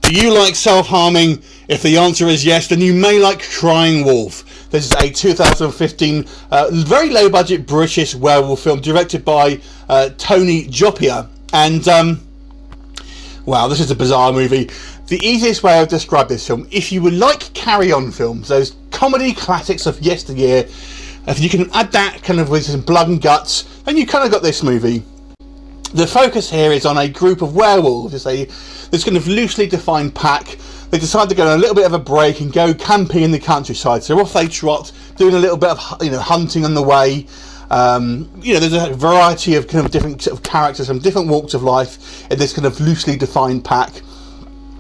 Do you like self-harming? If the answer is yes, then you may like Crying Wolf. This is a 2015 very low-budget British werewolf film directed by Tony Jopia. And, wow, this is a bizarre movie. The easiest way I've described this film, if you would like carry-on films, those comedy classics of yesteryear, if you can add that kind of with some blood and guts, then you kind of got this movie. The focus here is on a group of werewolves. It's this kind of loosely defined pack. They decide to go on a little bit of a break and go camping in the countryside. So off they trot, doing a little bit of hunting on the way. There's a variety of kind of different sort of characters from different walks of life in this kind of loosely defined pack.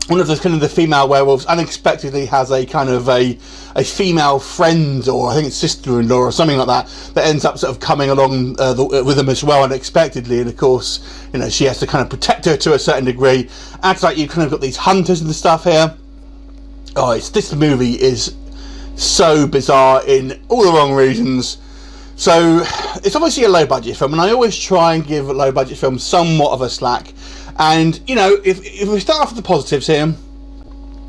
One of the female werewolves unexpectedly has a kind of a female friend, or I think it's sister-in-law or something like that ends up sort of coming along with them as well unexpectedly, and of course she has to kind of protect her to a certain degree. Acts like you've kind of got these hunters and stuff here. This movie is so bizarre in all the wrong reasons. So it's obviously a low budget film, and I always try and give low budget films somewhat of a slack. And if we start off with the positives here,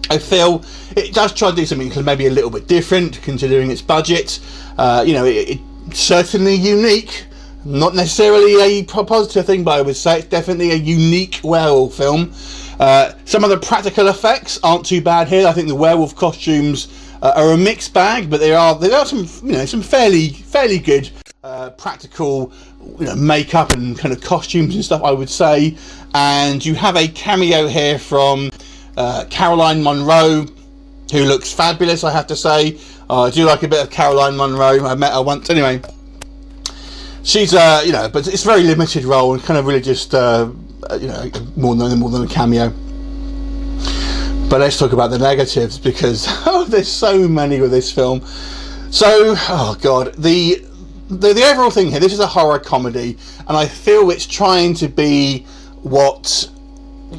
I feel it does try to do something maybe a little bit different considering its budget. It's certainly unique, not necessarily a positive thing, but I would say it's definitely a unique werewolf film. Some of the practical effects aren't too bad here. I think the werewolf costumes are a mixed bag, but there are some some fairly good practical makeup and kind of costumes and stuff, I would say. And you have a cameo here from Caroline Munro, who looks fabulous, I have to say. I do like a bit of Caroline Munro. I met her once anyway. She's but it's a very limited role and kind of really just more than a cameo. But let's talk about the negatives, because there's so many with this film. So, the overall thing here, this is a horror comedy, and I feel it's trying to be what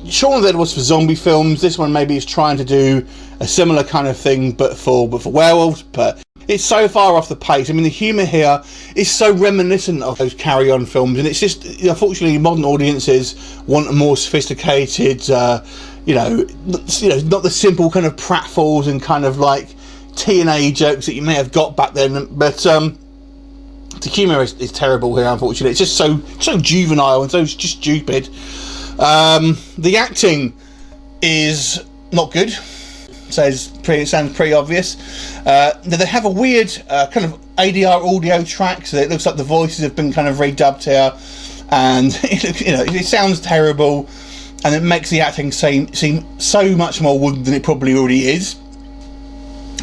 Shaun of the Dead was for zombie films. This one maybe is trying to do a similar kind of thing, but for werewolves. But it's so far off the pace. I mean, the humour here is so reminiscent of those carry-on films, and it's just, unfortunately, modern audiences want a more sophisticated, not the simple kind of pratfalls and kind of like T&A jokes that you may have got back then. But the humour is terrible here, unfortunately. It's just so juvenile and so just stupid. The acting is not good. Sounds pretty obvious. They have a weird kind of ADR audio track, so it looks like the voices have been kind of redubbed here, and it sounds terrible, and it makes the acting seem so much more wooden than it probably already is.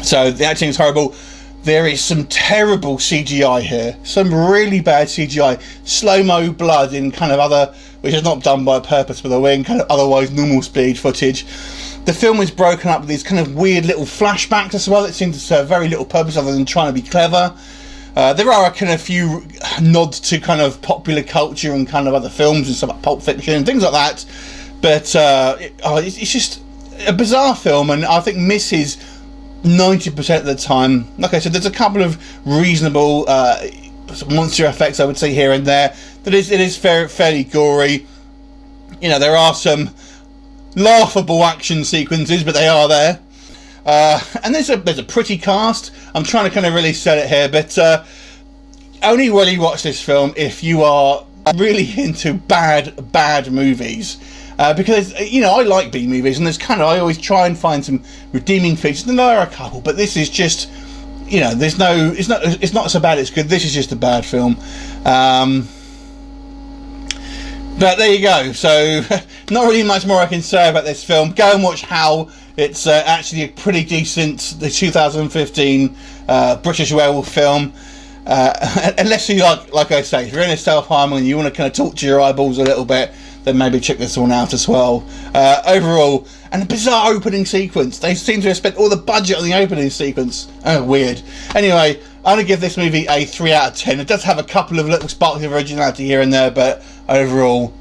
So the acting is horrible. There is some terrible CGI here, some really bad CGI, slow-mo blood in kind of other, which is not done by purpose, by the way, in kind of otherwise normal speed footage. The film is broken up with these kind of weird little flashbacks as well that seem to serve very little purpose other than trying to be clever. There are a kind of few nods to kind of popular culture and kind of other films and stuff like Pulp Fiction and things like that, but it's just a bizarre film, and I think misses 90% of the time. Like I said, there's a couple of reasonable monster effects I would say here and there. But it is fairly gory. There are some laughable action sequences, but they are there. And there's a pretty cast. I'm trying to kind of really sell it here, but only really watch this film if you are really into bad movies. Because I like B movies, and I always try and find some redeeming features, and there are a couple, but this is just, it's not so bad it's good. This is just a bad film. But there you go. So not really much more I can say about this film. Go and watch Howl. It's actually a pretty decent 2015 British werewolf film. Unless you like I say, if you're in a self-harming and you want to kind of torture your eyeballs a little bit, then maybe check this one out as well. Overall, and a bizarre opening sequence. They seem to have spent all the budget on the opening sequence. Oh, weird. Anyway, I'm going to give this movie a 3 out of 10. It does have a couple of little sparks of originality here and there, but overall,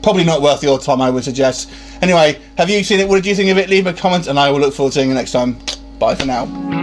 probably not worth your time, I would suggest. Anyway, have you seen it? What did you think of it? Leave a comment, and I will look forward to seeing you next time. Bye for now.